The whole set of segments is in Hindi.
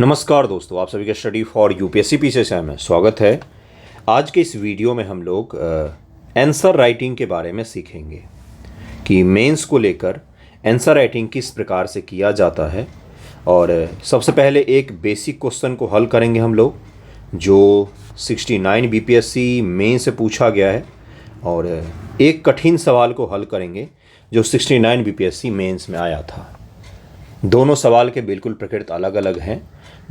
नमस्कार दोस्तों, आप सभी का स्टडी फॉर यूपीएससी पीछे से में स्वागत है। आज के इस वीडियो में हम लोग आंसर राइटिंग के बारे में सीखेंगे कि मेंस को लेकर आंसर राइटिंग किस प्रकार से किया जाता है। और सबसे पहले एक बेसिक क्वेश्चन को हल करेंगे हम लोग, जो 69 बीपीएससी मेन से पूछा गया है, और एक कठिन सवाल को हल करेंगे जो 69 बीपीएससी मेंस में आया था। दोनों सवाल के बिल्कुल प्रकृति अलग अलग हैं।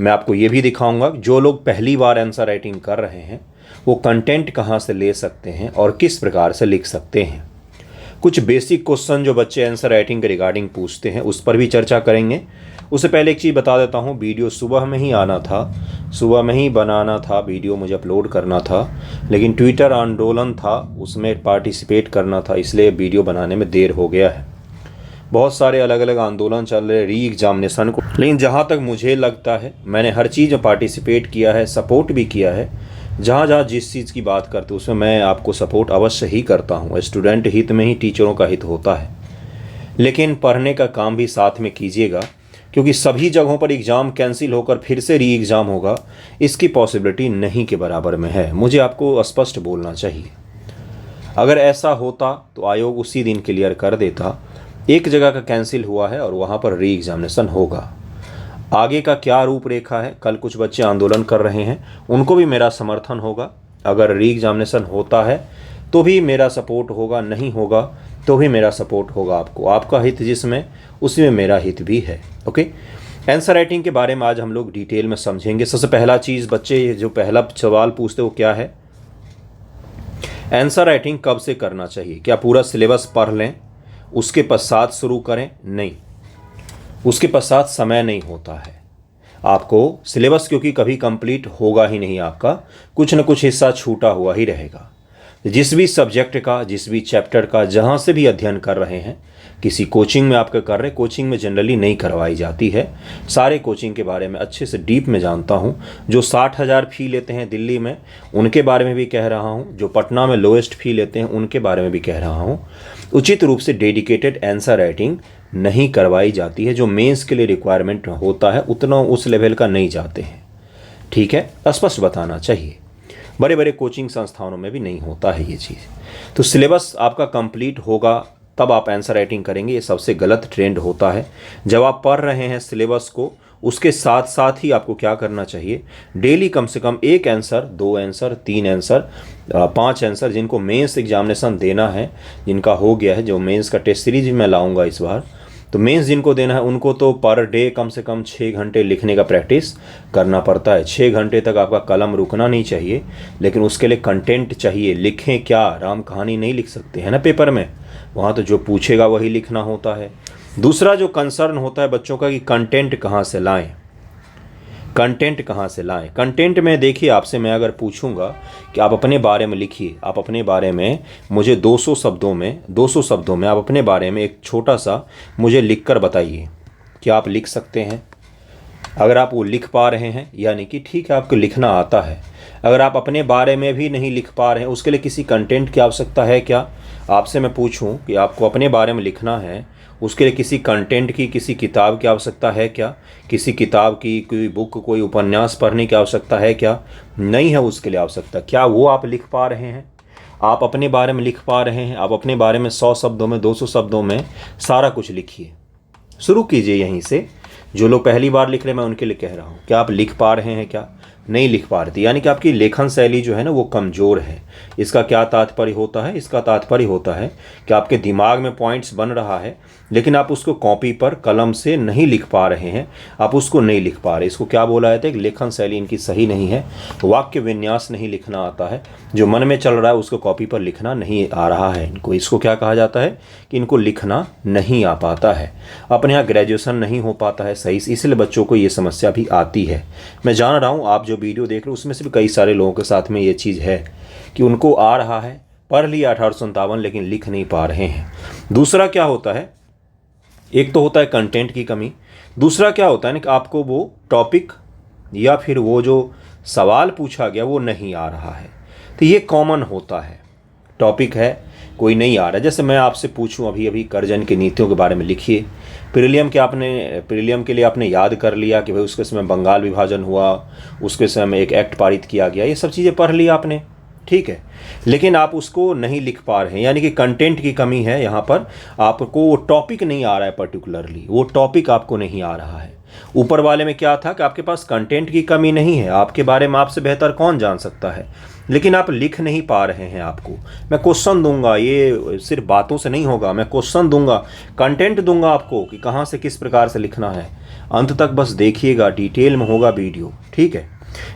मैं आपको ये भी दिखाऊंगा जो लोग पहली बार आंसर राइटिंग कर रहे हैं वो कंटेंट कहाँ से ले सकते हैं और किस प्रकार से लिख सकते हैं। कुछ बेसिक क्वेश्चन जो बच्चे आंसर राइटिंग के रिगार्डिंग पूछते हैं उस पर भी चर्चा करेंगे। उससे पहले एक चीज़ बता देता हूँ, वीडियो सुबह में ही आना था, सुबह में ही बनाना था, वीडियो मुझे अपलोड करना था, लेकिन ट्विटर आंदोलन था, उसमें पार्टिसिपेट करना था, इसलिए वीडियो बनाने में देर हो गया है। बहुत सारे अलग अलग आंदोलन चल रहे री एग्जामिनेशन को, लेकिन जहाँ तक मुझे लगता है मैंने हर चीज़ में पार्टिसिपेट किया है, सपोर्ट भी किया है। जहाँ जहाँ जिस चीज़ की बात करते उसमें मैं आपको सपोर्ट अवश्य ही करता हूँ। स्टूडेंट हित में ही टीचरों का हित होता है, लेकिन पढ़ने का काम भी साथ में कीजिएगा, क्योंकि सभी जगहों पर एग्ज़ाम कैंसिल होकर फिर से री एग्ज़ाम होगा, इसकी पॉसिबिलिटी नहीं के बराबर में है। मुझे आपको स्पष्ट बोलना चाहिए। अगर ऐसा होता तो आयोग उसी दिन क्लियर कर देता। एक जगह का कैंसिल हुआ है और वहाँ पर री एग्जामिनेशन होगा। आगे का क्या रूपरेखा है, कल कुछ बच्चे आंदोलन कर रहे हैं, उनको भी मेरा समर्थन होगा। अगर री एग्जामिनेशन होता है तो भी मेरा सपोर्ट होगा, नहीं होगा तो भी मेरा सपोर्ट होगा। आपका हित जिसमें उसी में मेरा हित भी है। ओके, आंसर राइटिंग के बारे में आज हम लोग डिटेल में समझेंगे। सबसे पहला चीज़ बच्चे जो पहला सवाल पूछते वो क्या है, आंसर राइटिंग कब से करना चाहिए। क्या पूरा सिलेबस पढ़ लें उसके पश्चात शुरू करें? नहीं, उसके पश्चात समय नहीं होता है आपको। सिलेबस क्योंकि कभी कंप्लीट होगा ही नहीं, आपका कुछ न कुछ हिस्सा छूटा हुआ ही रहेगा। जिस भी सब्जेक्ट का, जिस भी चैप्टर का, जहाँ से भी अध्ययन कर रहे हैं, किसी कोचिंग में आपका कर रहे, कोचिंग में जनरली नहीं करवाई जाती है। सारे कोचिंग के बारे में अच्छे से डीप में जानता हूँ। जो 60,000 फ़ी लेते हैं दिल्ली में उनके बारे में भी कह रहा हूँ, जो पटना में लोएस्ट फ़ी लेते हैं उनके बारे में भी कह रहा हूँ। उचित रूप से डेडिकेटेड आंसर राइटिंग नहीं करवाई जाती है। जो मेंस के लिए रिक्वायरमेंट होता है उतना उस लेवल का नहीं जाते हैं। ठीक है, स्पष्ट बताना चाहिए। बड़े बड़े कोचिंग संस्थानों में भी नहीं होता है ये चीज़। तो सिलेबस आपका कंप्लीट होगा तब आप आंसर राइटिंग करेंगे, ये सबसे गलत ट्रेंड होता है। जब आप पढ़ रहे हैं सिलेबस को, उसके साथ साथ ही आपको क्या करना चाहिए, डेली कम से कम 1 आंसर, 2 आंसर, 3 आंसर, 5 आंसर, जिनको मेंस एग्जामिनेशन देना है, जिनका हो गया है, जो मेंस का टेस्ट सीरीज मैं लाऊंगा इस बार, तो मेंस जिनको देना है उनको तो पर डे कम से कम 6 घंटे लिखने का प्रैक्टिस करना पड़ता है। 6 घंटे तक आपका कलम रुकना नहीं चाहिए, लेकिन उसके लिए कंटेंट चाहिए। लिखें क्या, राम कहानी नहीं लिख सकते हैं ना पेपर में, वहाँ तो जो पूछेगा वही लिखना होता है। दूसरा जो कंसर्न होता है बच्चों का कि कंटेंट कहाँ से लाएं, कंटेंट कहाँ से लाएं। कंटेंट में देखिए, आपसे मैं अगर पूछूंगा कि आप अपने बारे में लिखिए, आप अपने बारे में मुझे 200 शब्दों में आप अपने बारे में एक छोटा सा मुझे लिखकर बताइए। क्या आप लिख सकते हैं? अगर आप वो लिख पा रहे हैं यानी कि ठीक है, आपको लिखना आता है। अगर आप अपने बारे में भी नहीं लिख पा रहे हैं, उसके लिए किसी कंटेंट की आवश्यकता है क्या? आपसे मैं पूछूं कि आपको अपने बारे में लिखना है, उसके लिए किसी कंटेंट की, किसी किताब की आवश्यकता है क्या? किसी किताब की, कोई बुक, कोई उपन्यास पढ़ने की आवश्यकता है क्या? नहीं है उसके लिए आवश्यकता। क्या वो आप लिख पा रहे हैं? आप अपने बारे में लिख पा रहे हैं? आप अपने बारे में 100 शब्दों में, 200 शब्दों में सारा कुछ लिखिए। शुरू कीजिए यहीं से। जो लोग पहली बार लिख रहे हैं मैं उनके लिए कह रहा हूँ, क्या आप लिख पा रहे हैं? क्या नहीं लिख पा रहे थे, यानी कि आपकी लेखन शैली जो है ना वो कमज़ोर है। इसका क्या तात्पर्य होता है? इसका तात्पर्य होता है कि आपके दिमाग में पॉइंट्स बन रहा है, लेकिन आप उसको कॉपी पर कलम से नहीं लिख पा रहे हैं, आप उसको नहीं लिख पा रहे। इसको क्या बोला जाता है कि लेखन शैली इनकी सही नहीं है, वाक्य विन्यास नहीं लिखना आता है, जो मन में चल रहा है उसको कॉपी पर लिखना नहीं आ रहा है इनको। इसको क्या कहा जाता है कि इनको लिखना नहीं आ पाता है, अपने यहाँ ग्रेजुएशन नहीं हो पाता है सही से, इसलिए बच्चों को ये समस्या भी आती है। मैं जान रहा हूँ आप जो वीडियो देख रहे हो उसमें से भी कई सारे लोगों के साथ में ये चीज़ है कि उनको आ रहा है, पढ़ लिया 1857, लेकिन लिख नहीं पा रहे हैं। दूसरा क्या होता है, एक तो होता है कंटेंट की कमी, दूसरा क्या होता है ना कि आपको वो टॉपिक या फिर वो जो सवाल पूछा गया वो नहीं आ रहा है। तो ये कॉमन होता है। टॉपिक है, कोई नहीं आ रहा है। जैसे मैं आपसे पूछूं अभी अभी कर्जन की नीतियों के बारे में लिखिए, प्रीलियम के लिए आपने याद कर लिया कि भाई उसके समय बंगाल विभाजन हुआ, उसके समय एक एक्ट पारित किया गया, ये सब चीज़ें पढ़ लिया आपने, ठीक है, लेकिन आप उसको नहीं लिख पा रहे हैं, यानी कि कंटेंट की कमी है यहाँ पर। आपको वो टॉपिक नहीं आ रहा है, पर्टिकुलरली वो टॉपिक आपको नहीं आ रहा है। ऊपर वाले में क्या था कि आपके पास कंटेंट की कमी नहीं है, आपके बारे में आपसे बेहतर कौन जान सकता है, लेकिन आप लिख नहीं पा रहे हैं। आपको मैं क्वेश्चन दूंगा, ये सिर्फ बातों से नहीं होगा, मैं क्वेश्चन दूंगा, कंटेंट दूंगा आपको कि कहाँ से किस प्रकार से लिखना है। अंत तक बस देखिएगा, डिटेल में होगा वीडियो, ठीक है।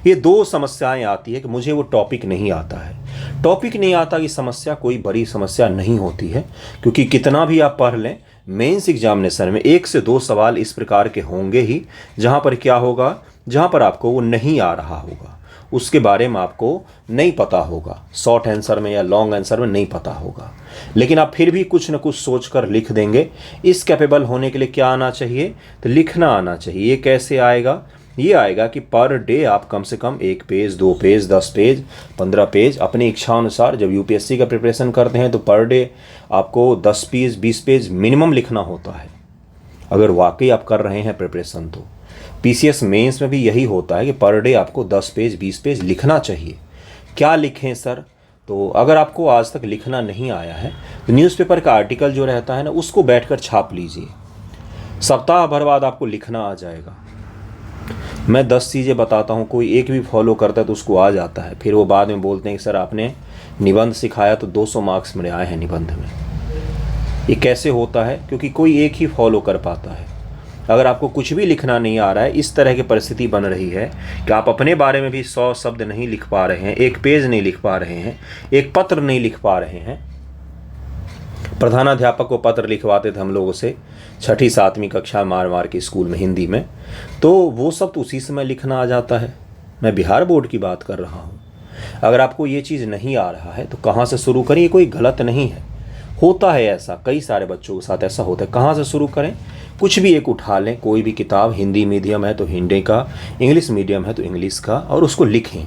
ये दो समस्याएं आती है कि मुझे वो टॉपिक नहीं आता है। टॉपिक नहीं आता की समस्या कोई बड़ी समस्या नहीं होती है, क्योंकि कितना भी आप पढ़ लें, मेंस एग्जामिनेशन में 1 से 2 सवाल इस प्रकार के होंगे ही जहाँ पर क्या होगा, जहाँ पर आपको वो नहीं आ रहा होगा, उसके बारे में आपको नहीं पता होगा, शॉर्ट आंसर में या लॉन्ग आंसर में नहीं पता होगा, लेकिन आप फिर भी कुछ न कुछ सोच कर लिख देंगे। इस कैपेबल होने के लिए क्या आना चाहिए, तो लिखना आना चाहिए। ये कैसे आएगा, ये आएगा कि पर डे आप कम से कम 1 पेज, 2 पेज, 10 पेज, 15 पेज अपनी इच्छा अनुसार, जब यूपीएससी का प्रिपरेशन करते हैं तो पर डे आपको 10 पेज 20 पेज मिनिमम लिखना होता है, अगर वाकई आप कर रहे हैं प्रिपरेशन तो। पीसीएस मेंस में भी यही होता है कि पर डे आपको 10 पेज 20 पेज लिखना चाहिए। क्या लिखें सर, तो अगर आपको आज तक लिखना नहीं आया है तो न्यूज़पेपर का आर्टिकल जो रहता है ना, उसको बैठकर छाप लीजिए, सप्ताह भर बाद आपको लिखना आ जाएगा। मैं 10 चीज़ें बताता हूँ, कोई एक भी फॉलो करता है तो उसको आ जाता है, फिर वो बाद में बोलते हैं कि सर आपने निबंध सिखाया तो 200 मार्क्स मेरे आए हैं निबंध में। ये कैसे होता है, क्योंकि कोई एक ही फॉलो कर पाता है। अगर आपको कुछ भी लिखना नहीं आ रहा है, इस तरह की परिस्थिति बन रही है कि आप अपने बारे में भी 100 शब्द नहीं लिख पा रहे हैं, 1 पेज नहीं लिख पा रहे हैं, एक पत्र नहीं लिख पा रहे हैं। प्रधानाध्यापक को पत्र लिखवाते थे हम लोगों से 6ठी 7वीं कक्षा मार मार के स्कूल में हिंदी में, तो वो सब तो उसी समय लिखना आ जाता है। मैं बिहार बोर्ड की बात कर रहा हूँ। अगर आपको ये चीज़ नहीं आ रहा है तो कहाँ से शुरू करें, ये कोई गलत नहीं है, होता है ऐसा, कई सारे बच्चों के साथ ऐसा होता है। कहाँ से शुरू करें, कुछ भी एक उठा लें, कोई भी किताब, हिंदी मीडियम है तो हिंदी का, इंग्लिश मीडियम है तो इंग्लिश का, और उसको लिखें।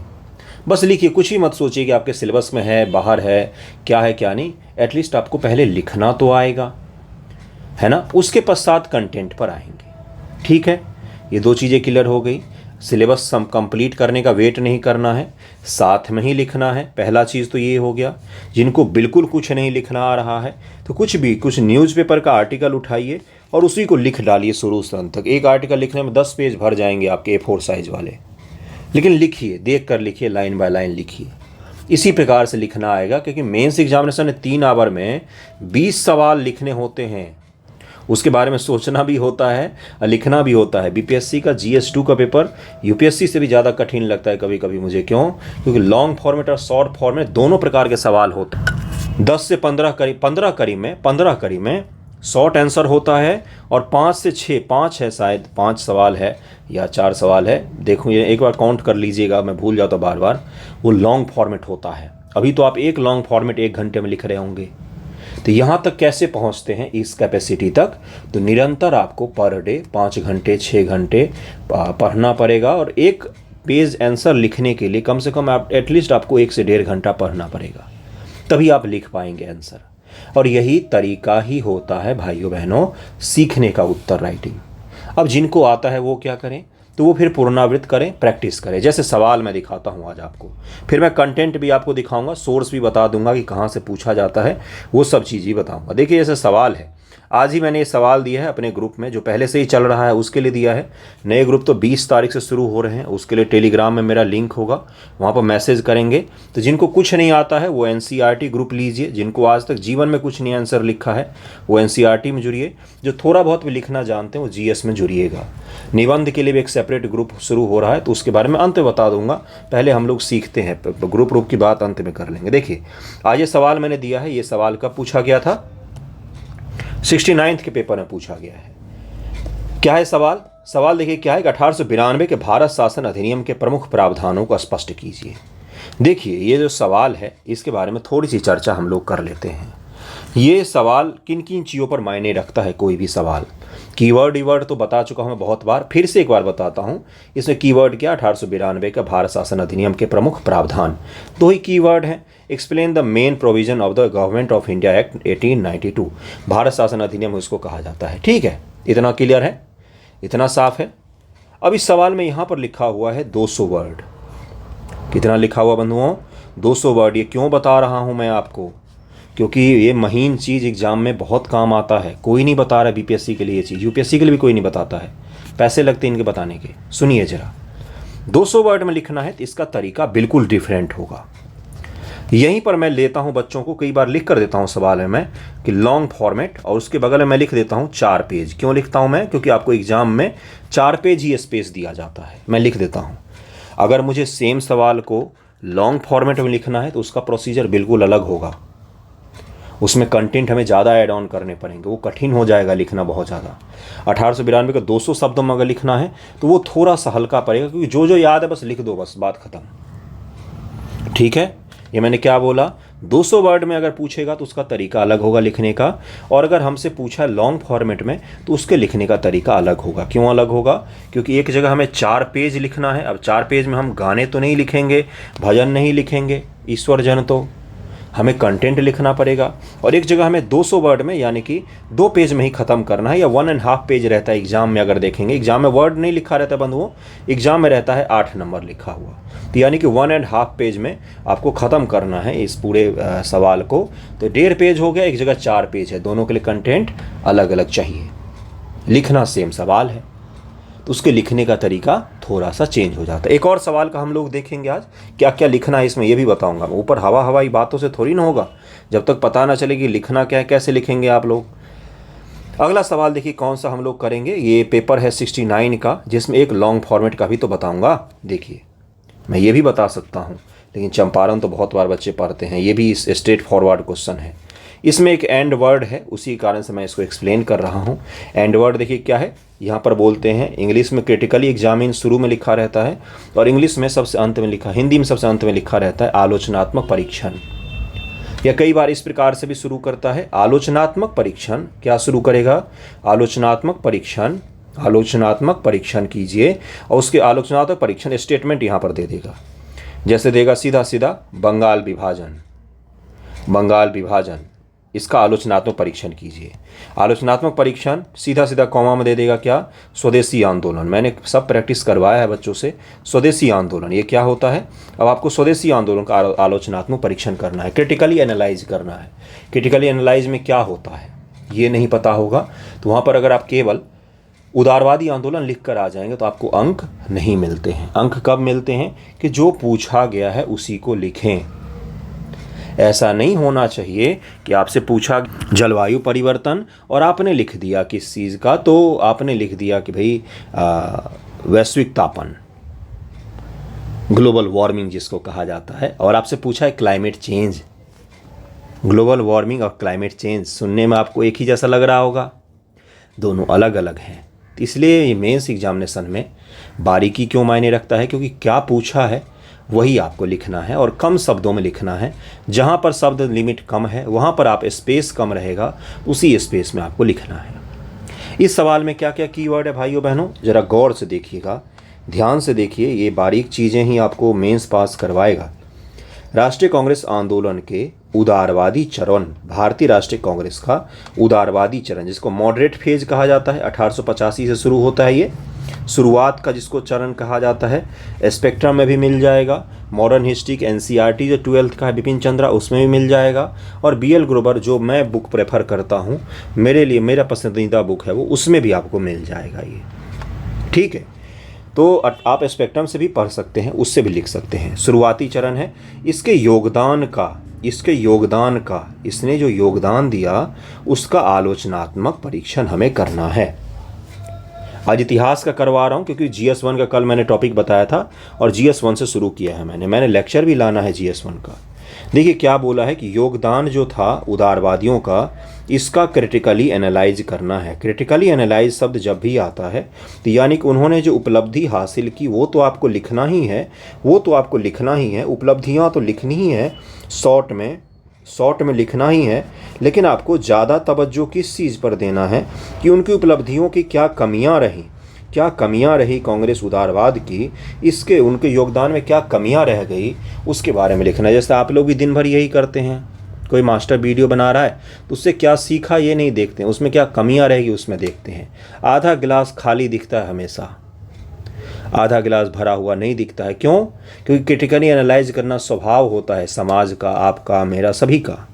बस लिखिए, कुछ ही मत सोचिए कि आपके सिलेबस में है, बाहर है, क्या है क्या नहीं। एटलीस्ट आपको पहले लिखना तो आएगा, है ना, उसके पश्चात कंटेंट पर आएंगे, ठीक है। ये 2 चीज़ें क्लियर हो गई। सिलेबस कंप्लीट करने का वेट नहीं करना है, साथ में ही लिखना है, पहला चीज़ तो ये हो गया। जिनको बिल्कुल कुछ नहीं लिखना आ रहा है तो कुछ न्यूज़पेपर का आर्टिकल उठाइए और उसी को लिख डालिए शुरू से अंत तक। एक आर्टिकल लिखने में 10 पेज भर जाएंगे आपके A4 साइज वाले, लेकिन लिखिए, देख कर लिखिए, लाइन बाय लाइन लिखिए। इसी प्रकार से लिखना आएगा, क्योंकि मेंस एग्जामिनेशन में 3 आवर में 20 सवाल लिखने होते हैं, उसके बारे में सोचना भी होता है, लिखना भी होता है। बीपीएससी का GS2 का पेपर यूपीएससी से भी ज़्यादा कठिन लगता है कभी कभी मुझे। क्यों? क्योंकि लॉन्ग फॉर्मेट और शॉर्ट फॉर्मेट दोनों प्रकार के सवाल होते हैं। 10 से 15 कड़ी में शॉर्ट आंसर होता है, और 5 से 6, 5 है शायद, 5 सवाल है या 4 सवाल है, देखो ये एक बार काउंट कर लीजिएगा, मैं भूल जाता बार बार, वो लॉन्ग फॉर्मेट होता है। अभी तो आप एक लॉन्ग फॉर्मेट 1 घंटे में लिख रहे होंगे, तो यहाँ तक कैसे पहुँचते हैं इस कैपेसिटी तक? तो निरंतर आपको पर डे 5 घंटे 6 घंटे पढ़ना पड़ेगा, और एक पेज आंसर लिखने के लिए कम से कम आप एटलीस्ट आपको 1 से 1.5 घंटा पढ़ना पड़ेगा, तभी आप लिख पाएंगे आंसर। और यही तरीका ही होता है भाइयों बहनों सीखने का, उत्तर राइटिंग। अब जिनको आता है वो क्या करें, तो वो फिर पुनरावृत्त करें, प्रैक्टिस करें। जैसे सवाल मैं दिखाता हूँ आज आपको, फिर मैं कंटेंट भी आपको दिखाऊंगा, सोर्स भी बता दूंगा कि कहाँ से पूछा जाता है, वो सब चीज़ ही बताऊंगा। देखिए जैसे सवाल है, आज ही मैंने ये सवाल दिया है अपने ग्रुप में, जो पहले से ही चल रहा है उसके लिए दिया है। नए ग्रुप तो 20 तारीख से शुरू हो रहे हैं, उसके लिए टेलीग्राम में मेरा लिंक होगा, वहाँ पर मैसेज करेंगे। तो जिनको कुछ नहीं आता है वो NCERT ग्रुप लीजिए, जिनको आज तक जीवन में कुछ नहीं आंसर लिखा है वो NCERT में जुड़िए, जो थोड़ा बहुत भी लिखना जानते हैं वो GS में जुड़िएगा। निबंध के लिए भी एक सेपरेट ग्रुप शुरू हो रहा है, तो उसके बारे में अंत में बता दूंगा, पहले हम लोग सीखते हैं, ग्रुप की बात अंत में कर लेंगे। देखिए आज ये सवाल मैंने दिया है, ये सवाल कब पूछा गया था? 69th के पेपर में पूछा गया है। क्या है सवाल? सवाल देखिए क्या है कि 1892 के भारत शासन अधिनियम के प्रमुख प्रावधानों को स्पष्ट कीजिए। देखिए ये जो सवाल है इसके बारे में थोड़ी सी चर्चा हम लोग कर लेते हैं। ये सवाल किन किन चीज़ों पर मायने रखता है कोई भी सवाल। कीवर्ड ईवर्ड तो बता चुका हूँ मैं बहुत बार, फिर से एक बार बताता हूँ। इसमें कीवर्ड क्या, 1892 का भारत शासन अधिनियम के प्रमुख प्रावधान, दो ही कीवर्ड हैं। Explain the main provision of the government of India act 1892, Bharat शासन अधिनियम उसको कहा जाता है। ठीक है, इतना क्लियर है, इतना साफ है। अब इस सवाल में यहाँ पर लिखा हुआ है 200 वर्ड। कितना लिखा हुआ बंधुओं, 200 वर्ड। ये क्यों बता रहा हूँ मैं आपको, क्योंकि ये महीन चीज़ एग्जाम में बहुत काम आता है। कोई नहीं बता रहा बीपीएससी के लिए ये चीज़, यूपीएससी के लिए भी कोई नहीं बताता है, पैसे लगते हैं इनके बताने के। सुनिए जरा, 200 वर्ड में लिखना है तो इसका तरीका बिल्कुल डिफरेंट होगा। यहीं पर मैं लेता हूं बच्चों को, कई बार लिख कर देता हूं सवाल में मैं कि लॉन्ग फॉर्मेट, और उसके बगल में मैं लिख देता हूं 4 पेज। क्यों लिखता हूं मैं, क्योंकि आपको एग्जाम में 4 पेज ही स्पेस दिया जाता है। मैं लिख देता हूं। अगर मुझे सेम सवाल को लॉन्ग फॉर्मेट में लिखना है तो उसका प्रोसीजर बिल्कुल अलग होगा, उसमें कंटेंट हमें ज़्यादा ऐड ऑन करने पड़ेंगे, वो कठिन हो जाएगा लिखना बहुत ज़्यादा। 1892 का 200 शब्दों में अगर लिखना है तो वो थोड़ा सा हल्का पड़ेगा, क्योंकि जो जो याद है बस लिख दो, बस बात खत्म। ठीक है, ये मैंने क्या बोला, 200 वर्ड में अगर पूछेगा तो उसका तरीका अलग होगा लिखने का, और अगर हमसे पूछा है लॉन्ग फॉर्मेट में तो उसके लिखने का तरीका अलग होगा। क्यों अलग होगा, क्योंकि एक जगह हमें 4 पेज लिखना है। अब 4 पेज में हम गाने तो नहीं लिखेंगे, भजन नहीं लिखेंगे, ईश्वर जन, तो हमें कंटेंट लिखना पड़ेगा। और एक जगह हमें 200 वर्ड में, यानी कि 2 पेज में ही ख़त्म करना है, या 1.5 पेज रहता है एग्जाम में। अगर देखेंगे एग्जाम में वर्ड नहीं लिखा रहता है बंधुओं, एग्जाम में रहता है 8 नंबर लिखा हुआ, तो यानी कि 1.5 पेज में आपको ख़त्म करना है इस पूरे सवाल को। तो 1.5 पेज हो गया, एक जगह 4 पेज है, दोनों के लिए कंटेंट अलग अलग चाहिए। लिखना सेम सवाल है तो उसके लिखने का तरीका थोड़ा सा चेंज हो जाता है। एक और सवाल का हम लोग देखेंगे आज, क्या क्या लिखना है इसमें ये भी बताऊंगा। ऊपर हवाई बातों से थोड़ी ना होगा, जब तक पता ना चले कि लिखना क्या है, कैसे लिखेंगे आप लोग। अगला सवाल देखिए कौन सा हम लोग करेंगे। ये पेपर है 69 का, जिसमें एक लॉन्ग फॉर्मेट का भी तो बताऊँगा। देखिए मैं ये भी बता सकता हूँ, लेकिन चंपारण तो बहुत बार बच्चे पढ़ते हैं, ये भी स्ट्रेट फॉरवर्ड क्वेश्चन है। इसमें एक एंड वर्ड है, उसी कारण से मैं इसको एक्सप्लेन कर रहा हूँ। एंड वर्ड देखिए क्या है, यहाँ पर बोलते हैं इंग्लिश में क्रिटिकली एग्जामिन शुरू में लिखा रहता है, और इंग्लिश में सबसे अंत में लिखा, हिंदी में सबसे अंत में लिखा रहता है आलोचनात्मक परीक्षण। या कई बार इस प्रकार से भी शुरू करता है आलोचनात्मक परीक्षण। क्या शुरू करेगा, आलोचनात्मक परीक्षण, आलोचनात्मक परीक्षण कीजिए, और उसके आलोचनात्मक परीक्षण स्टेटमेंट यहाँ पर दे देगा। जैसे देगा सीधा सीधा बंगाल विभाजन, बंगाल विभाजन, इसका आलोचनात्मक परीक्षण कीजिए। आलोचनात्मक परीक्षण सीधा सीधा कॉमा में दे देगा क्या, स्वदेशी आंदोलन। मैंने सब प्रैक्टिस करवाया है बच्चों से। स्वदेशी आंदोलन ये क्या होता है, अब आपको स्वदेशी आंदोलन का आलोचनात्मक परीक्षण करना है, क्रिटिकली एनालाइज करना है। क्रिटिकली एनालाइज में क्या होता है ये नहीं पता होगा तो वहाँ पर अगर आप केवल उदारवादी आंदोलन लिख कर आ जाएंगे तो आपको अंक नहीं मिलते हैं। अंक कब मिलते हैं कि जो पूछा गया है उसी को लिखें। ऐसा नहीं होना चाहिए कि आपसे पूछा जलवायु परिवर्तन और आपने लिख दिया किस चीज़ का, तो आपने लिख दिया कि भाई वैश्विक तापन, ग्लोबल वार्मिंग जिसको कहा जाता है, और आपसे पूछा है क्लाइमेट चेंज। ग्लोबल वार्मिंग और क्लाइमेट चेंज सुनने में आपको एक ही जैसा लग रहा होगा, दोनों अलग अलग हैं। इसलिए ये मेंस एग्जामिनेशन में बारीकी क्यों मायने रखता है, क्योंकि क्या पूछा है वही आपको लिखना है और कम शब्दों में लिखना है। जहाँ पर शब्द लिमिट कम है वहाँ पर आप स्पेस कम रहेगा, उसी स्पेस में आपको लिखना है। इस सवाल में क्या क्या कीवर्ड है भाइयों बहनों, ज़रा गौर से देखिएगा, ध्यान से देखिए, ये बारीक चीज़ें ही आपको मेंस पास करवाएगा। राष्ट्रीय कांग्रेस आंदोलन के उदारवादी चरण, भारतीय राष्ट्रीय कांग्रेस का उदारवादी चरण, जिसको मॉडरेट फेज कहा जाता है, 1885 से शुरू होता है ये शुरुआत का, जिसको चरण कहा जाता है। स्पेक्ट्रम में भी मिल जाएगा, मॉडर्न हिस्ट्री एनसीईआरटी जो 12th का है बिपिन चंद्रा, उसमें भी मिल जाएगा, और बीएल ग्रोवर जो मैं बुक प्रेफर करता हूँ, मेरे लिए मेरा पसंदीदा बुक है वो, उसमें भी आपको मिल जाएगा ये। ठीक है, तो आप स्पेक्ट्रम से भी पढ़ सकते हैं, उससे भी लिख सकते हैं। शुरुआती चरण है, इसके योगदान का इसने जो योगदान दिया उसका आलोचनात्मक परीक्षण हमें करना है। आज इतिहास का करवा रहा हूँ क्योंकि GS1 का कल मैंने टॉपिक बताया था और GS1 से शुरू किया है मैंने लेक्चर भी लाना है GS1 का। देखिए क्या बोला है कि योगदान जो था उदारवादियों का, इसका क्रिटिकली एनालाइज करना है। क्रिटिकली एनालाइज शब्द जब भी आता है तो यानी कि उन्होंने जो उपलब्धि हासिल की वो तो आपको लिखना ही है, उपलब्धियाँ तो लिखनी ही है, शॉर्ट में शॉर्ट में लिखना ही है, लेकिन आपको ज़्यादा तवज्जो किस चीज़ पर देना है कि उनकी उपलब्धियों की क्या कमियां रही कांग्रेस उदारवाद की, इसके उनके योगदान में क्या कमियां रह गई, उसके बारे में लिखना है। जैसे आप लोग भी दिन भर यही करते हैं, कोई मास्टर वीडियो बना रहा है तो उससे क्या सीखा ये नहीं देखते हैं, उसमें क्या कमियां रहेगी उसमें देखते हैं। आधा गिलास खाली दिखता है हमेशा, आधा गिलास भरा हुआ नहीं दिखता है। क्यों? क्योंकि क्रिटिकली एनालाइज करना स्वभाव होता है समाज का, आपका, मेरा, सभी का।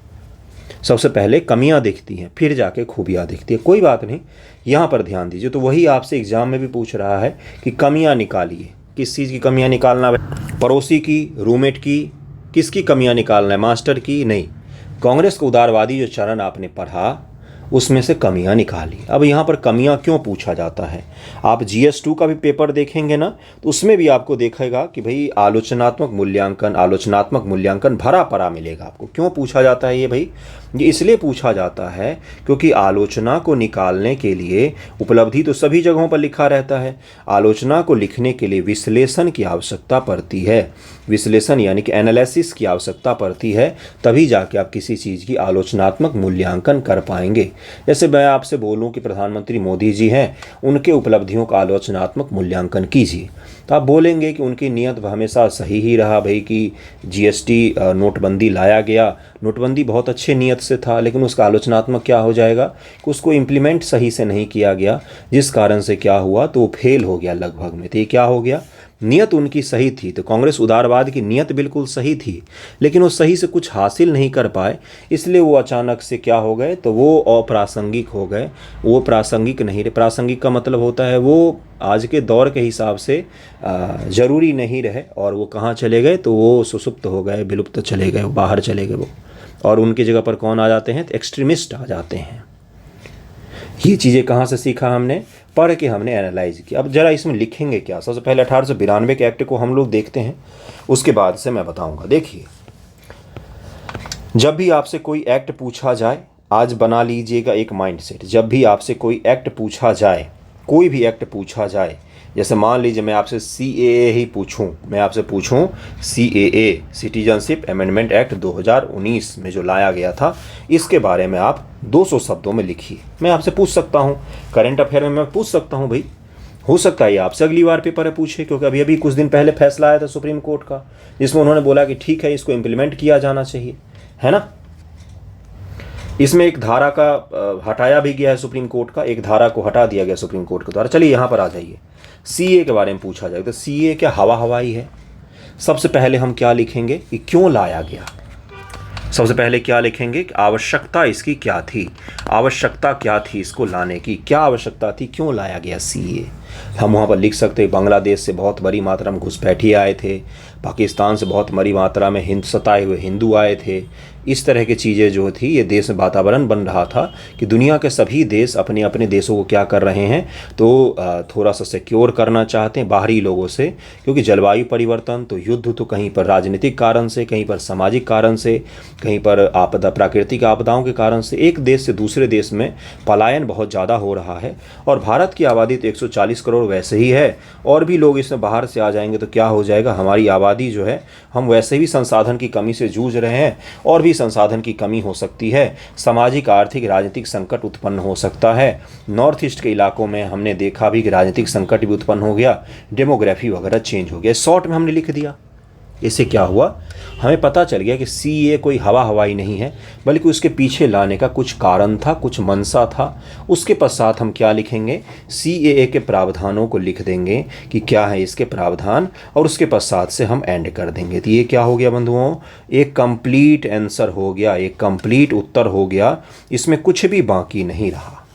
सबसे पहले कमियां दिखती हैं, फिर जाके खूबियां दिखती है। कोई बात नहीं, यहाँ पर ध्यान दीजिए। तो वही आपसे एग्जाम में भी पूछ रहा है कि कमियां निकालिए। किस चीज़ की कमियां निकालना है? पड़ोसी की, रूममेट की, किसकी कमियां निकालना है? मास्टर की नहीं। कांग्रेस का उदारवादी जो चरण आपने पढ़ा उसमें से कमियां निकाली। अब यहाँ पर कमियां क्यों पूछा जाता है? आप GS2 का भी पेपर देखेंगे ना, तो उसमें भी आपको देखेगा कि भाई आलोचनात्मक मूल्यांकन भरा पड़ा मिलेगा आपको। क्यों पूछा जाता है ये भाई? ये इसलिए पूछा जाता है क्योंकि आलोचना को निकालने के लिए, उपलब्धि तो सभी जगहों पर लिखा रहता है, आलोचना को लिखने के लिए विश्लेषण की आवश्यकता पड़ती है। विश्लेषण यानी कि एनालिसिस की आवश्यकता पड़ती है, तभी जाके आप किसी चीज़ की आलोचनात्मक मूल्यांकन कर पाएंगे। जैसे मैं आपसे बोलूं कि प्रधानमंत्री मोदी जी हैं, उनके उपलब्धियों का आलोचनात्मक मूल्यांकन कीजिए, तो आप बोलेंगे कि उनकी नीयत हमेशा सही ही रहा भाई कि GST नोटबंदी लाया गया, नोटबंदी बहुत अच्छे नीयत से था, लेकिन उसका आलोचनात्मक क्या हो जाएगा कि उसको इम्प्लीमेंट सही से नहीं किया गया, जिस कारण से क्या हुआ तो वो फेल हो गया लगभग में। तो ये क्या हो गया? नीयत उनकी सही थी। तो कांग्रेस उदारवाद की नीयत बिल्कुल सही थी, लेकिन वो सही से कुछ हासिल नहीं कर पाए, इसलिए वो अचानक से क्या हो गए, तो वो अप्रासंगिक हो गए। वो प्रासंगिक नहीं रहे। प्रासंगिक का मतलब होता है वो आज के दौर के हिसाब से ज़रूरी नहीं रहे, और वो कहाँ चले गए, तो वो सुसुप्त हो गए, विलुप्त चले गए, बाहर चले गए वो। और उनकी जगह पर कौन आ जाते हैं? तो एक्सट्रीमिस्ट आ जाते हैं। ये चीज़ें कहाँ से सीखा हमने? पढ़ के हमने एनालाइज किया। अब जरा इसमें लिखेंगे क्या? सबसे पहले 1892 के एक्ट को हम लोग देखते हैं, उसके बाद से मैं बताऊंगा। देखिए, जब भी आपसे कोई एक्ट पूछा जाए, आज बना लीजिएगा एक माइंडसेट, जब भी आपसे कोई एक्ट पूछा जाए, कोई भी एक्ट पूछा जाए, जैसे मान लीजिए मैं आपसे CAA ही पूछूं, मैं आपसे पूछूं CAA, सिटीजनशिप अमेंडमेंट एक्ट 2019 में जो लाया गया था, इसके बारे में आप 200 शब्दों में लिखिए। मैं आपसे पूछ सकता हूं, करंट अफेयर में मैं पूछ सकता हूं भाई, हो सकता है आपसे अगली बार पेपर में पूछे, क्योंकि अभी कुछ दिन पहले फैसला आया था सुप्रीम कोर्ट का, जिसमें उन्होंने बोला कि ठीक है, इसको इम्प्लीमेंट किया जाना चाहिए, है ना। इसमें एक धारा का हटाया भी गया है सुप्रीम कोर्ट का, एक धारा को हटा दिया गया सुप्रीम कोर्ट के द्वारा। चलिए यहाँ पर आ जाइए, CA के बारे में पूछा जाए तो CA क्या हवाई है? सबसे पहले हम क्या लिखेंगे कि क्यों लाया गया। सबसे पहले क्या लिखेंगे कि आवश्यकता इसकी क्या थी, आवश्यकता क्या थी इसको लाने की, क्या आवश्यकता थी, क्यों लाया गया CA। हम वहाँ पर लिख सकते हैं बांग्लादेश से बहुत बड़ी मात्रा में घुसपैठिए आए थे, पाकिस्तान से बहुत बड़ी मात्रा में सताए हुए हिंदू आए थे। इस तरह की चीज़ें जो थी, ये देश में वातावरण बन रहा था कि दुनिया के सभी देश अपने अपने देशों को क्या कर रहे हैं, तो थोड़ा सा सिक्योर करना चाहते हैं बाहरी लोगों से, क्योंकि जलवायु परिवर्तन, तो युद्ध तो कहीं पर राजनीतिक कारण से, कहीं पर सामाजिक कारण से, कहीं पर आपदा, प्राकृतिक आपदाओं के कारण से एक देश से दूसरे देश में पलायन बहुत ज़्यादा हो रहा है। और भारत की आबादी तो 140 करोड़ वैसे ही है, और भी लोग इसमें बाहर से आ जाएंगे तो क्या हो जाएगा, हमारी आबादी जो है, हम वैसे भी संसाधन की कमी से जूझ रहे हैं, और भी संसाधन की कमी हो सकती है, सामाजिक, आर्थिक, राजनीतिक संकट उत्पन्न हो सकता है। नॉर्थ ईस्ट के इलाकों में हमने देखा भी कि राजनीतिक संकट भी उत्पन्न हो गया, डेमोग्राफी वगैरह चेंज हो गया। शॉर्ट में हमने लिख दिया। इससे क्या हुआ, हमें पता चल गया कि CA कोई हवाई नहीं है, बल्कि उसके पीछे लाने का कुछ कारण था, कुछ मंशा था। उसके पश्चात हम क्या लिखेंगे, CAA के प्रावधानों को लिख देंगे कि क्या है इसके प्रावधान, और उसके पश्चात से हम एंड कर देंगे। तो ये क्या हो गया बंधुओं, एक कंप्लीट आंसर हो गया, एक कंप्लीट उत्तर हो गया, इसमें कुछ भी बाकी नहीं रहा।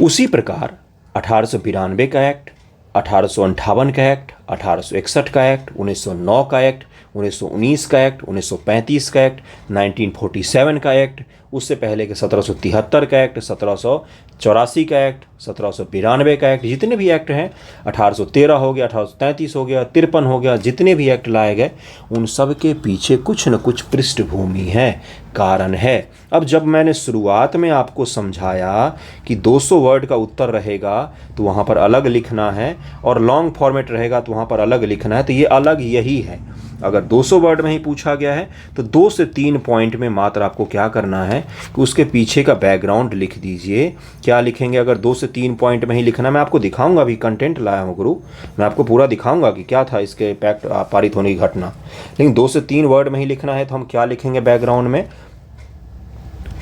उसी प्रकार 1892 का एक्ट, 1858 का एक्ट, 1861 का एक्ट, 1909 का एक्ट, 1919 का एक्ट, 1935 का एक्ट, 1947 का एक्ट, उससे पहले के 1773 का एक्ट, 1784 का एक्ट, 1792 का एक्ट, जितने भी एक्ट हैं, 1813 हो गया, 1833 हो गया, 53 हो गया, जितने भी एक्ट लाए गए, उन सब के पीछे कुछ न कुछ पृष्ठभूमि है, कारण है। अब जब मैंने शुरुआत में आपको समझाया कि 200 वर्ड का उत्तर रहेगा तो वहाँ पर अलग लिखना है, और लॉन्ग फॉर्मेट रहेगा तो वहाँ पर अलग लिखना है, तो ये अलग यही है। अगर 200 वर्ड में ही पूछा गया है तो 2 से 3 पॉइंट में मात्र आपको क्या करना है कि उसके पीछे का बैकग्राउंड लिख दीजिए। क्या लिखेंगे? अगर 2 से 3 पॉइंट में ही लिखना, मैं आपको दिखाऊंगा, अभी कंटेंट लाया हूँ गुरु, मैं आपको पूरा दिखाऊंगा कि क्या था इसके इम्पैक्ट पारित होने की घटना, लेकिन 2 से 3 वर्ड में ही लिखना है तो हम क्या लिखेंगे बैकग्राउंड में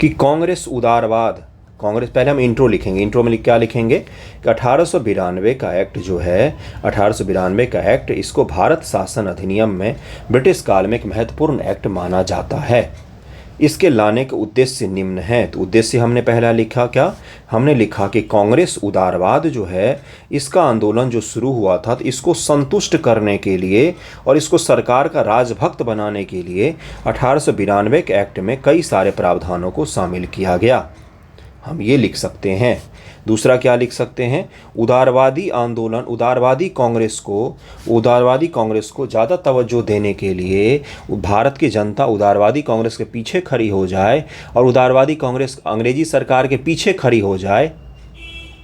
कि कांग्रेस उदारवाद। कांग्रेस, पहले हम इंट्रो लिखेंगे। इंट्रो में क्या लिखेंगे कि 1892 का एक्ट जो है, 1892 का एक्ट, इसको भारत शासन अधिनियम में ब्रिटिश काल में एक महत्वपूर्ण एक्ट माना जाता है। इसके लाने के उद्देश्य निम्न है। तो उद्देश्य हमने पहला लिखा, क्या हमने लिखा कि कांग्रेस उदारवाद जो है, इसका आंदोलन जो शुरू हुआ था, तो इसको संतुष्ट करने के लिए और इसको सरकार का राजभक्त बनाने के लिए 1892 के एक्ट में कई सारे प्रावधानों को शामिल किया गया। हम ये लिख सकते हैं। दूसरा क्या लिख सकते हैं? उदारवादी आंदोलन, उदारवादी कांग्रेस को ज़्यादा तवज्जो देने के लिए भारत की जनता उदारवादी कांग्रेस के पीछे खड़ी हो जाए और उदारवादी कांग्रेस अंग्रेजी सरकार के पीछे खड़ी हो जाए।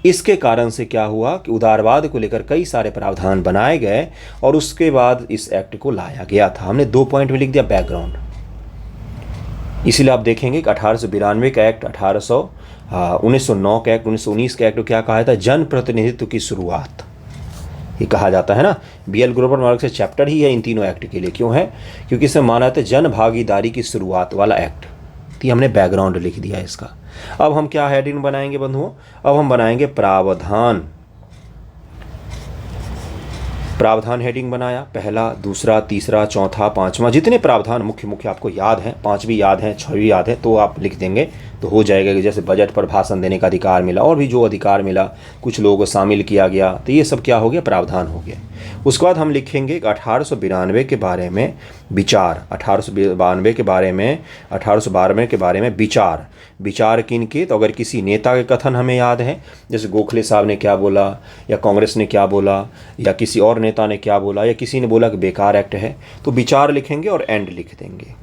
इसके कारण से क्या हुआ कि उदारवाद को लेकर कई सारे प्रावधान बनाए गए और उसके बाद इस एक्ट को लाया गया था। हमने 2 पॉइंट में लिख दिया बैकग्राउंड। इसीलिए आप देखेंगे कि 1892 का एक्ट, 1909 का एक्ट, 1919 का एक्ट क्या कहा था? जन प्रतिनिधित्व की शुरुआत, ये कहा जाता है ना। BL ग्रोवर मार्ग से चैप्टर ही है इन तीनों एक्ट के लिए। क्यों है? क्योंकि इसे माना जाता है जन भागीदारी की शुरुआत वाला एक्ट। तो हमने बैकग्राउंड लिख दिया इसका। अब हम क्या हेडिंग बनाएंगे बंधुओं? अब हम बनाएंगे प्रावधान। प्रावधान हेडिंग बनाया, पहला, दूसरा, तीसरा, चौथा, पांचवा, जितने प्रावधान मुख्य आपको याद हैं, 5 भी याद हैं, 6 भी याद है, तो आप लिख देंगे तो हो जाएगा। कि जैसे बजट पर भाषण देने का अधिकार मिला और भी जो अधिकार मिला, कुछ लोगों को शामिल किया गया, तो ये सब क्या हो गया? प्रावधान हो गया। उसके बाद हम लिखेंगे 1892 के बारे में विचार, 1892 के बारे में विचार किन के? तो अगर किसी नेता के कथन हमें याद है, जैसे गोखले साहब ने क्या बोला, या कांग्रेस ने क्या बोला, या किसी और नेता ने क्या बोला, या किसी ने बोला कि बेकार एक्ट है, तो विचार लिखेंगे और एंड लिख देंगे।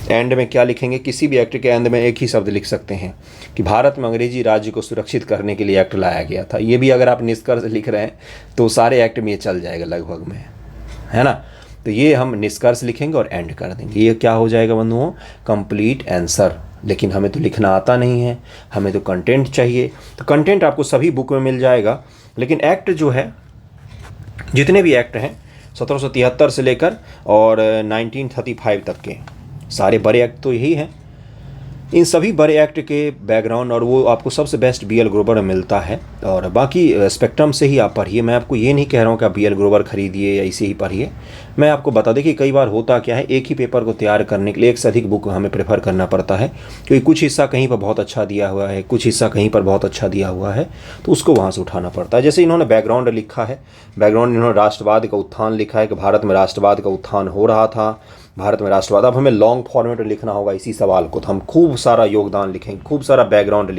एंड में क्या लिखेंगे? किसी भी एक्ट के एंड में एक ही शब्द लिख सकते हैं कि भारत में अंग्रेजी राज्य को सुरक्षित करने के लिए एक्ट लाया गया था। ये भी अगर आप निष्कर्ष लिख रहे हैं तो सारे एक्ट में ये चल जाएगा लगभग में, है ना। तो ये हम निष्कर्ष लिखेंगे और एंड कर देंगे। ये क्या हो जाएगा बंधुओं? Complete answer. लेकिन हमें तो लिखना आता नहीं है, हमें तो कंटेंट चाहिए। तो कंटेंट आपको सभी बुक में मिल जाएगा, लेकिन एक्ट जो है, जितने भी एक्ट हैं 1773 से लेकर और 1935 तक के सारे बड़े एक्ट तो यही हैं। इन सभी बड़े एक्ट के बैकग्राउंड और वो आपको सबसे बेस्ट BL ग्रोवर में मिलता है। और बाकी स्पेक्ट्रम से ही आप पढ़िए। मैं आपको ये नहीं कह रहा हूँ कि आप BL ग्रोवर खरीदिए या इसे ही पढ़िए। मैं आपको बता दें कि कई बार होता क्या है, एक ही पेपर को तैयार करने के लिए एक से अधिक बुक हमें प्रेफर करना पड़ता है, क्योंकि कुछ हिस्सा कहीं पर बहुत अच्छा दिया हुआ है, कुछ हिस्सा कहीं पर बहुत अच्छा दिया हुआ है, तो उसको वहाँ से उठाना पड़ता है। जैसे इन्होंने बैकग्राउंड लिखा है, बैकग्राउंड इन्होंने राष्ट्रवाद का उत्थान लिखा है कि भारत में राष्ट्रवाद का उत्थान हो रहा था, भारत में राष्ट्रवाद। अब हमें लॉन्ग फॉर्मेट में लिखना होगा इसी सवाल को, तो हम खूब सारा योगदान लिखेंगे, खूब सारा बैकग्राउंड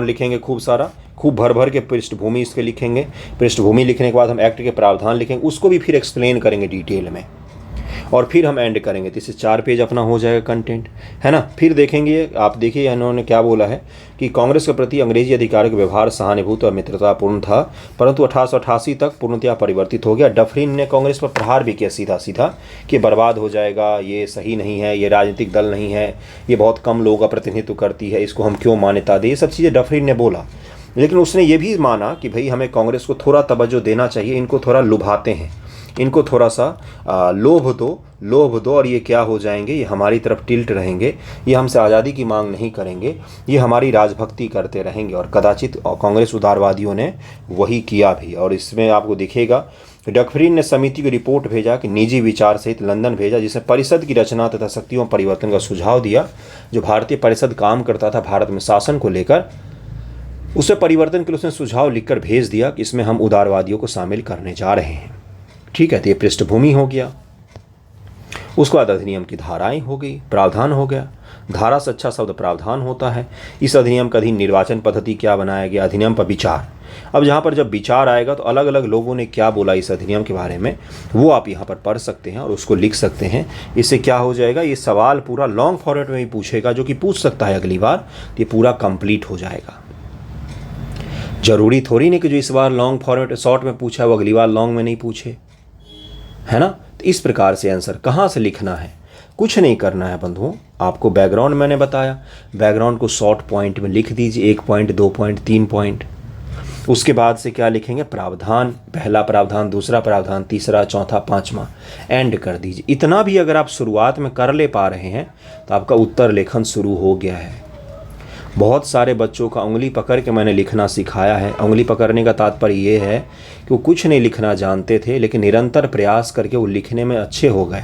लिखेंगे खूब सारा, खूब भर भर के पृष्ठभूमि इसके लिखेंगे। पृष्ठभूमि लिखने के बाद हम एक्ट के प्रावधान लिखेंगे, उसको भी फिर एक्सप्लेन करेंगे डिटेल में, और फिर हम एंड करेंगे। तो इससे 4 पेज अपना हो जाएगा कंटेंट, है ना। फिर देखेंगे, आप देखिए इन्होंने क्या बोला है कि कांग्रेस के प्रति अंग्रेजी अधिकारियों का व्यवहार सहानुभूति और मित्रतापूर्ण था, परंतु 1888 तक पूर्णतया परिवर्तित हो गया। डफरिन ने कांग्रेस पर प्रहार भी किया सीधा सीधा कि बर्बाद हो जाएगा, ये सही नहीं है, ये राजनीतिक दल नहीं है, ये बहुत कम लोगों का प्रतिनिधित्व करती है, इसको हम क्यों मान्यता दें, ये सब चीज़ें डफरिन ने बोला। लेकिन उसने ये भी माना कि भाई हमें कांग्रेस को थोड़ा तवज्जो देना चाहिए, इनको थोड़ा लुभाते हैं, इनको थोड़ा सा लोभ दो और ये क्या हो जाएंगे, ये हमारी तरफ टिल्ट रहेंगे, ये हमसे आज़ादी की मांग नहीं करेंगे, ये हमारी राजभक्ति करते रहेंगे। और कदाचित कांग्रेस उदारवादियों ने वही किया भी। और इसमें आपको दिखेगा डफरिन ने समिति को रिपोर्ट भेजा कि निजी विचार सहित लंदन भेजा, जिसमें परिषद की रचना तथा शक्तियों परिवर्तन का सुझाव दिया। जो भारतीय परिषद काम करता था भारत में शासन को लेकर, उसे परिवर्तन के लिए उसने सुझाव लिखकर भेज दिया कि इसमें हम उदारवादियों को शामिल करने जा रहे हैं। ठीक है, तो ये पृष्ठभूमि हो गया। उसके बाद अधिनियम की धाराएं हो गई, प्रावधान हो गया। धारा से अच्छा शब्द प्रावधान होता है। इस अधिनियम का अधीन निर्वाचन पद्धति क्या बनाया गया, अधिनियम पर विचार। अब यहाँ पर जब विचार आएगा तो अलग अलग लोगों ने क्या बोला इस अधिनियम के बारे में, वो आप यहाँ पर पढ़ सकते हैं और उसको लिख सकते हैं। इससे क्या हो जाएगा, ये सवाल पूरा लॉन्ग फॉर्मेट में ही पूछेगा, जो कि पूछ सकता है अगली बार, ये पूरा कंप्लीट हो जाएगा। ज़रूरी थोड़ी नहीं कि जो इस बार लॉन्ग फॉर्मेट शॉर्ट में पूछा है वो अगली बार लॉन्ग में नहीं पूछे, है ना। तो इस प्रकार से आंसर कहाँ से लिखना है, कुछ नहीं करना है बंधुओं। आपको बैकग्राउंड मैंने बताया, बैकग्राउंड को शॉर्ट पॉइंट में लिख दीजिए, 1 पॉइंट, 2 पॉइंट, 3 पॉइंट। उसके बाद से क्या लिखेंगे, प्रावधान, पहला प्रावधान, दूसरा प्रावधान, तीसरा, चौथा, पांचवा, एंड कर दीजिए। इतना भी अगर आप शुरुआत में कर ले पा रहे हैं तो आपका उत्तर लेखन शुरू हो गया है। बहुत सारे बच्चों का उंगली पकड़ के मैंने लिखना सिखाया है। उंगली पकड़ने का तात्पर्य ये है कि वो कुछ नहीं लिखना जानते थे, लेकिन निरंतर प्रयास करके वो लिखने में अच्छे हो गए।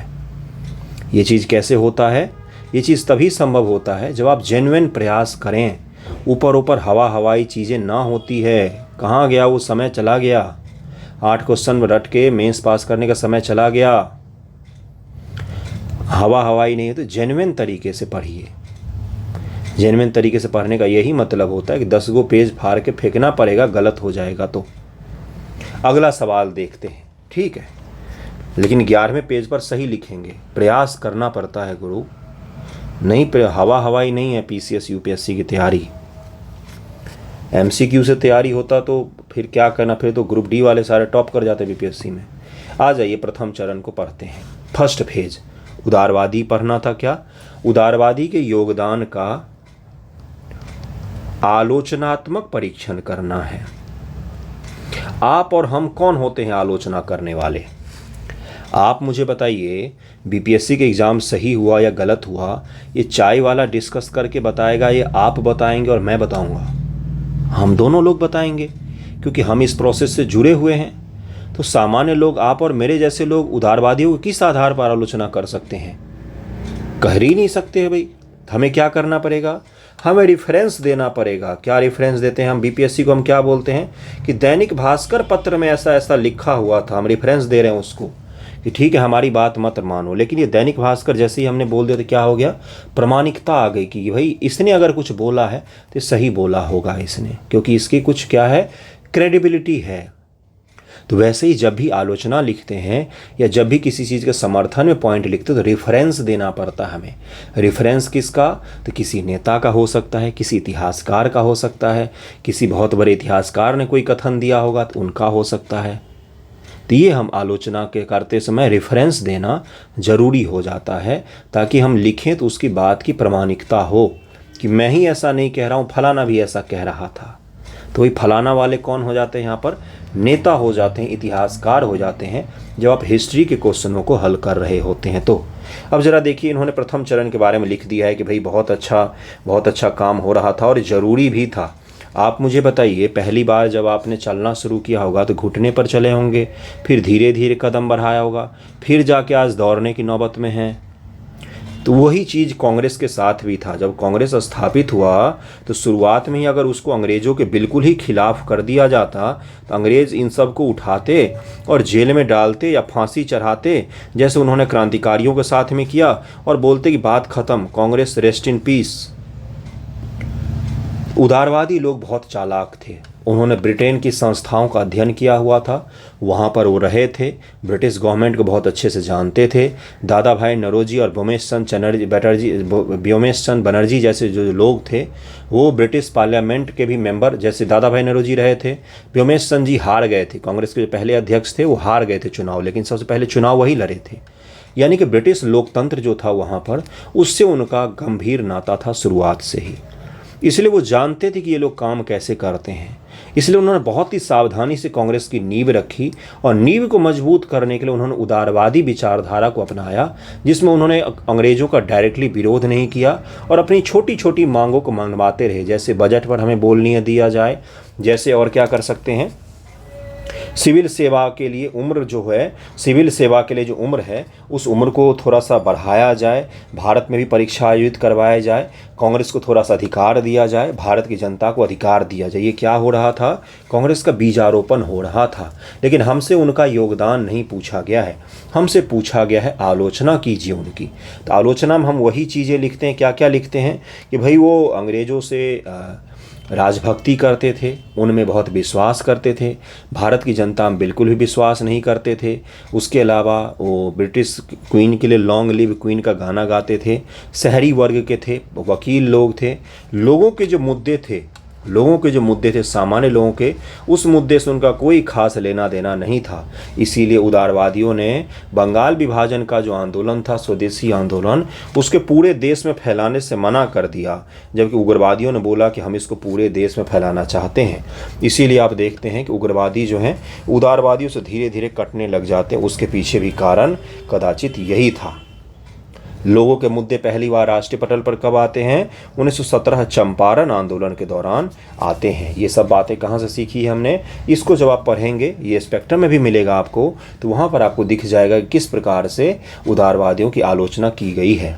ये चीज़ कैसे होता है, ये चीज़ तभी संभव होता है जब आप जेन्युइन प्रयास करें। ऊपर ऊपर हवाई चीज़ें ना होती है। कहाँ गया वो समय, चला गया। 8 क्वेश्चन रट के मेंस पास करने का समय चला गया। हवाई नहीं है तो जेन्युइन तरीके से पढ़िए। जेन्युइन तरीके से पढ़ने का यही मतलब होता है कि 10 गो पेज फाड़ के फेंकना पड़ेगा, गलत हो जाएगा तो। अगला सवाल देखते हैं, ठीक है, लेकिन 11वें पेज पर सही लिखेंगे। प्रयास करना पड़ता है गुरु, नहीं हवाई नहीं है पीसीएस यूपीएससी की तैयारी। एमसीक्यू से तैयारी होता तो फिर क्या करना, फिर तो ग्रुप डी वाले सारे टॉप कर जाते बीपीएससी में। आ जाइए प्रथम चरण को पढ़ते हैं। फर्स्ट पेज, उदारवादी पढ़ना था। क्या, उदारवादी के योगदान का आलोचनात्मक परीक्षण करना है। आप और हम कौन होते हैं आलोचना करने वाले? आप मुझे बताइए, बीपीएससी के एग्ज़ाम सही हुआ या गलत हुआ, ये चाय वाला डिस्कस करके बताएगा, ये आप बताएंगे और मैं बताऊंगा? हम दोनों लोग बताएंगे, क्योंकि हम इस प्रोसेस से जुड़े हुए हैं। तो सामान्य लोग, आप और मेरे जैसे लोग उदारवादियों को किस आधार पर आलोचना कर सकते हैं? कर ही नहीं सकते हैं भाई। हमें क्या करना पड़ेगा, हमें रेफरेंस देना पड़ेगा। क्या रेफरेंस देते हैं हम बीपीएससी को? हम क्या बोलते हैं कि दैनिक भास्कर पत्र में ऐसा ऐसा लिखा हुआ था, हम रेफरेंस दे रहे हैं उसको कि ठीक है हमारी बात मत मानो। लेकिन ये दैनिक भास्कर जैसे ही हमने बोल दिया तो क्या हो गया, प्रमाणिकता आ गई कि भाई इसने अगर कुछ बोला है तो सही बोला होगा इसने, क्योंकि इसकी कुछ क्या है, क्रेडिबिलिटी है। तो वैसे ही जब भी आलोचना लिखते हैं या जब भी किसी चीज़ के समर्थन में पॉइंट लिखते हैं तो रेफरेंस देना पड़ता है हमें। रेफरेंस किसका, तो किसी नेता का हो सकता है, किसी इतिहासकार का हो सकता है, किसी बहुत बड़े इतिहासकार ने कोई कथन दिया होगा तो उनका हो सकता है। तो ये हम आलोचना के करते समय रेफरेंस देना ज़रूरी हो जाता है, ताकि हम लिखें तो उसकी बात की प्रामाणिकता हो कि मैं ही ऐसा नहीं कह रहा हूँ, फलाना भी ऐसा कह रहा था। तो वही फलाना वाले कौन हो जाते हैं यहाँ पर, नेता हो जाते हैं, इतिहासकार हो जाते हैं, जब आप हिस्ट्री के क्वेश्चनों को हल कर रहे होते हैं। तो अब ज़रा देखिए, इन्होंने प्रथम चरण के बारे में लिख दिया है कि भाई बहुत अच्छा काम हो रहा था और ज़रूरी भी था। आप मुझे बताइए, पहली बार जब आपने चलना शुरू किया होगा तो घुटने पर चले होंगे, फिर धीरे धीरे कदम बढ़ाया होगा, फिर जाके आज दौड़ने की नौबत में हैं। तो वही चीज़ कांग्रेस के साथ भी था। जब कांग्रेस स्थापित हुआ तो शुरुआत में ही अगर उसको अंग्रेज़ों के बिल्कुल ही खिलाफ कर दिया जाता तो अंग्रेज़ इन सब को उठाते और जेल में डालते या फांसी चढ़ाते, जैसे उन्होंने क्रांतिकारियों के साथ में किया, और बोलते कि बात ख़त्म, कांग्रेस रेस्ट इन पीस। उदारवादी लोग बहुत चालाक थे। उन्होंने ब्रिटेन की संस्थाओं का अध्ययन किया हुआ था, वहाँ पर वो रहे थे, ब्रिटिश गवर्नमेंट को बहुत अच्छे से जानते थे। दादा भाई नौरोजी और व्योमेश चंद बनर्जी जैसे जो लोग थे, वो ब्रिटिश पार्लियामेंट के भी मेंबर, जैसे दादा भाई नौरोजी रहे थे। व्योमेश चंद जी हार गए थे, कांग्रेस के जो पहले अध्यक्ष थे वो हार गए थे चुनाव, लेकिन सबसे पहले चुनाव वही लड़े थे। यानी कि ब्रिटिश लोकतंत्र जो था वहाँ पर, उससे उनका गंभीर नाता था शुरुआत से ही। इसलिए वो जानते थे कि ये लोग काम कैसे करते हैं। इसलिए उन्होंने बहुत ही सावधानी से कांग्रेस की नींव रखी, और नींव को मजबूत करने के लिए उन्होंने उदारवादी विचारधारा को अपनाया, जिसमें उन्होंने अंग्रेज़ों का डायरेक्टली विरोध नहीं किया और अपनी छोटी छोटी मांगों को मनवाते रहे। जैसे बजट पर हमें बोलने दिया जाए, जैसे और क्या कर सकते हैं, सिविल सेवा के लिए उम्र जो है, सिविल सेवा के लिए जो उम्र है उस उम्र को थोड़ा सा बढ़ाया जाए, भारत में भी परीक्षा आयोजित करवाया जाए, कांग्रेस को थोड़ा सा अधिकार दिया जाए, भारत की जनता को अधिकार दिया जाए। ये क्या हो रहा था, कांग्रेस का बीजारोपण हो रहा था। लेकिन हमसे उनका योगदान नहीं पूछा गया है, हमसे पूछा गया है आलोचना कीजिए उनकी। तो आलोचना में हम वही चीज़ें लिखते हैं, क्या क्या लिखते हैं कि भाई वो अंग्रेज़ों से राजभक्ति करते थे, उनमें बहुत विश्वास करते थे, भारत की जनता में बिल्कुल भी विश्वास नहीं करते थे। उसके अलावा वो ब्रिटिश क्वीन के लिए लॉन्ग लिव क्वीन का गाना गाते थे, शहरी वर्ग के थे, वकील लोग थे, लोगों के जो मुद्दे थे लोगों के जो मुद्दे थे, सामान्य लोगों के, उस मुद्दे से उनका कोई खास लेना देना नहीं था। इसीलिए उदारवादियों ने बंगाल विभाजन का जो आंदोलन था, स्वदेशी आंदोलन, उसके पूरे देश में फैलाने से मना कर दिया, जबकि उग्रवादियों ने बोला कि हम इसको पूरे देश में फैलाना चाहते हैं। इसीलिए आप देखते हैं कि उग्रवादी जो हैं उदारवादियों से धीरे धीरे कटने लग जाते हैं। उसके पीछे भी कारण कदाचित यही था। लोगों के मुद्दे पहली बार राष्ट्रीय पटल पर कब आते हैं? 1917 चंपारण आंदोलन के दौरान आते हैं। ये सब बातें कहाँ से सीखी है हमने? इसको जब आप पढ़ेंगे, ये स्पेक्ट्रम में भी मिलेगा आपको, तो वहाँ पर आपको दिख जाएगा कि किस प्रकार से उदारवादियों की आलोचना की गई है।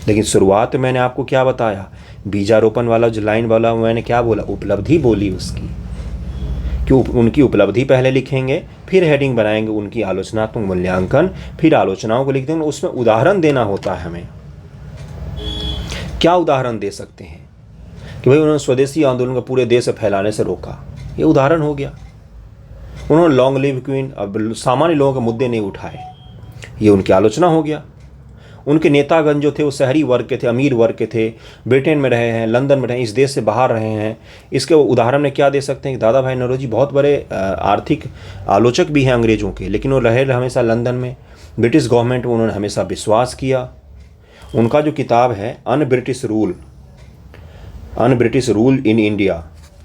लेकिन शुरुआत में मैंने आपको क्या बताया? बीजारोपण वाला जो लाइन वाला मैंने क्या बोला? उपलब्धि बोली उसकी, कि उनकी उपलब्धि पहले लिखेंगे, फिर हेडिंग बनाएंगे उनकी आलोचनात्मक मूल्यांकन, फिर आलोचनाओं को लिख देंगे। उसमें उदाहरण देना होता है हमें। क्या उदाहरण दे सकते हैं कि भाई उन्होंने स्वदेशी आंदोलन को पूरे देश से फैलाने से रोका, ये उदाहरण हो गया। उन्होंने लॉन्ग लिव क्वीन, अब सामान्य लोगों के मुद्दे नहीं उठाए, ये उनकी आलोचना हो गया। उनके नेतागण जो थे वो शहरी वर्ग के थे, अमीर वर्ग के थे, ब्रिटेन में रहे हैं, लंदन में रहे हैं, इस देश से बाहर रहे हैं। इसके उदाहरण में क्या दे सकते हैं कि दादा भाई नौरोजी बहुत बड़े आर्थिक आलोचक भी हैं अंग्रेज़ों के, लेकिन वो रहे हमेशा लंदन में। ब्रिटिश गवर्नमेंट में उन्होंने हमेशा विश्वास किया। उनका जो किताब है un British rule in India,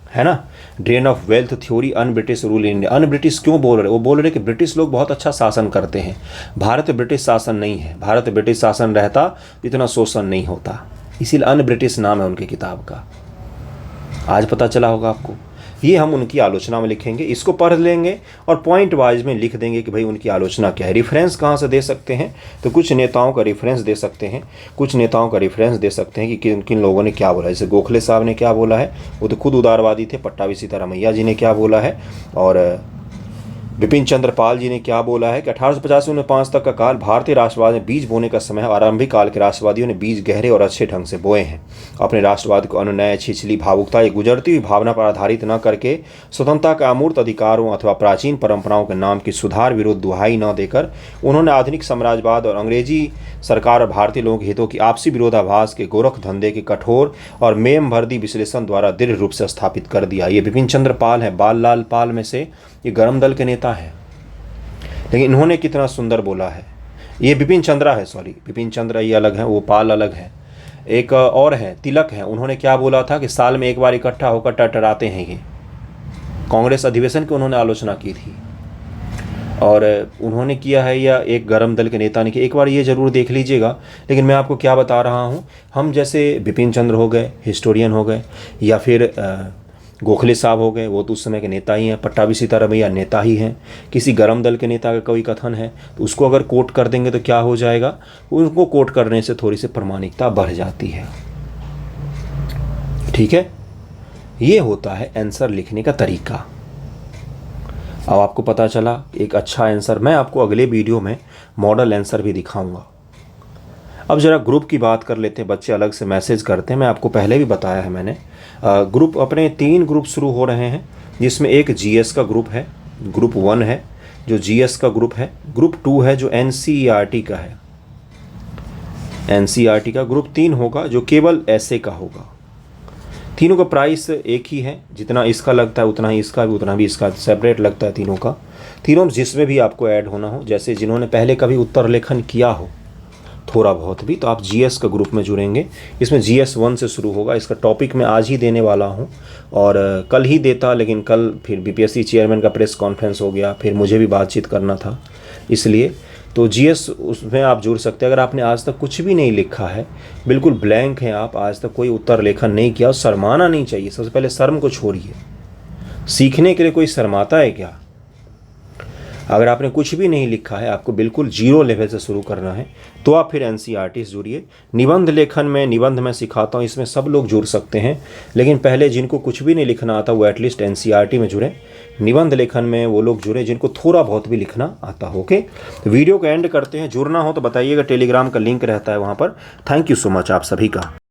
है ना, drain of wealth theory, un British rule in India. Un British क्यों बोल रहे? वो बोल रहे कि ब्रिटिश लोग बहुत अच्छा शासन करते हैं, भारत ब्रिटिश शासन नहीं है, भारत ब्रिटिश शासन रहता इतना शोषण नहीं होता, इसीलिए अन ब्रिटिश नाम है उनकी किताब का। आज पता चला होगा आपको। ये हम उनकी आलोचना में लिखेंगे, इसको पढ़ लेंगे और पॉइंट वाइज में लिख देंगे कि भाई उनकी आलोचना क्या है। रेफरेंस कहाँ से दे सकते हैं? तो कुछ नेताओं का रेफरेंस दे सकते हैं, कुछ नेताओं का रेफरेंस दे सकते हैं कि किन किन लोगों ने क्या बोला। जैसे गोखले साहब ने क्या बोला है, वो तो खुद उदारवादी थे। पट्टाभी सीतारामैया जी ने क्या बोला है, और बिपिन चंद्र पाल जी ने क्या बोला है कि 1850 से 1905 तक का काल भारतीय राष्ट्रवाद में बीज बोने का समय है। आरंभिक काल के राष्ट्रवादियों ने बीज गहरे और अच्छे ढंग से बोए हैं। अपने राष्ट्रवाद को अनुनय, छिछली भावुकता, एक गुजरती हुई भावना पर आधारित न करके स्वतंत्रता के अमूर्त अधिकारों अथवा प्राचीन परंपराओं के नाम की सुधार विरोध दुहाई न देकर उन्होंने आधुनिक साम्राज्यवाद और अंग्रेजी सरकार और भारतीय लोगों के हितों की आपसी विरोधाभास के गोरख धंधे के कठोर और मेम भर्दी विश्लेषण द्वारा दृढ़ रूप से स्थापित कर दिया। ये बिपिन चंद्र पाल है, बाल लाल पाल में से ये गरम दल के नेता है, लेकिन इन्होंने कितना सुंदर बोला है। ये बिपिन चंद्रा है, सॉरी, बिपिन चंद्रा ये अलग है, वो पाल अलग है। एक और है तिलक है, उन्होंने क्या बोला था कि साल में एक बार इकट्ठा होकर टटराते हैं। ये कांग्रेस अधिवेशन की उन्होंने आलोचना की थी और उन्होंने किया है, या एक गरम दल के नेता ने किया। एक बार ये ज़रूर देख लीजिएगा। लेकिन मैं आपको क्या बता रहा हूँ, हम जैसे बिपिन चंद्र हो गए, हिस्टोरियन हो गए, या फिर गोखले साहब हो गए, वो तो उस समय के नेता ही हैं। पट्टाभी सीतारामैया नेता ही हैं। किसी गरम दल के नेता का कोई कथन है तो उसको अगर कोट कर देंगे तो क्या हो जाएगा, उनको कोट करने से थोड़ी सी प्रामाणिकता बढ़ जाती है। ठीक है, ये होता है आंसर लिखने का तरीका। अब आपको पता चला एक अच्छा आंसर। मैं आपको अगले वीडियो में मॉडल आंसर भी दिखाऊंगा। अब ज़रा ग्रुप की बात कर लेते हैं। बच्चे अलग से मैसेज करते हैं, मैं आपको पहले भी बताया है मैंने। ग्रुप अपने 3 ग्रुप शुरू हो रहे हैं, जिसमें एक जीएस का ग्रुप है, ग्रुप 1 है जो जीएस का ग्रुप है, ग्रुप 2 है जो एनसीईआरटी का है, एनसीईआरटी का, ग्रुप 3 होगा जो केवल ऐसे का होगा। तीनों का प्राइस एक ही है, जितना इसका लगता है उतना ही इसका भी, उतना भी इसका, सेपरेट लगता है तीनों का। तीनों जिसमें भी आपको ऐड होना हो, जैसे जिन्होंने पहले कभी उत्तर लेखन किया हो थोड़ा बहुत भी, तो आप जीएस का ग्रुप में जुड़ेंगे। इसमें जीएस 1 से शुरू होगा। इसका टॉपिक मैं आज ही देने वाला हूं और कल ही देता, लेकिन कल फिर बीपीएससी चेयरमैन का प्रेस कॉन्फ्रेंस हो गया, फिर मुझे भी बातचीत करना था, इसलिए तो जीएस उसमें आप जुड़ सकते हैं। अगर आपने आज तक कुछ भी नहीं लिखा है, बिल्कुल ब्लैंक हैं आप, आज तक कोई उत्तर लेखन नहीं किया, शर्माना नहीं चाहिए। सबसे पहले शर्म को छोड़िए। सीखने के लिए कोई शर्माता है क्या? अगर आपने कुछ भी नहीं लिखा है, आपको बिल्कुल 0 लेवल से शुरू करना है, तो आप फिर एनसीईआरटी से जुड़िए। निबंध लेखन में निबंध मैं सिखाता हूँ, इसमें सब लोग जुड़ सकते हैं, लेकिन पहले जिनको कुछ भी नहीं लिखना आता वो एटलीस्ट एनसीईआरटी में जुड़े। निबंध लेखन में वो लोग जुड़े जिनको थोड़ा बहुत भी लिखना आता हो। ओके, वीडियो को एंड करते हैं। जुड़ना हो तो बताइएगा, टेलीग्राम का लिंक रहता है वहाँ पर। थैंक यू सो मच आप सभी का।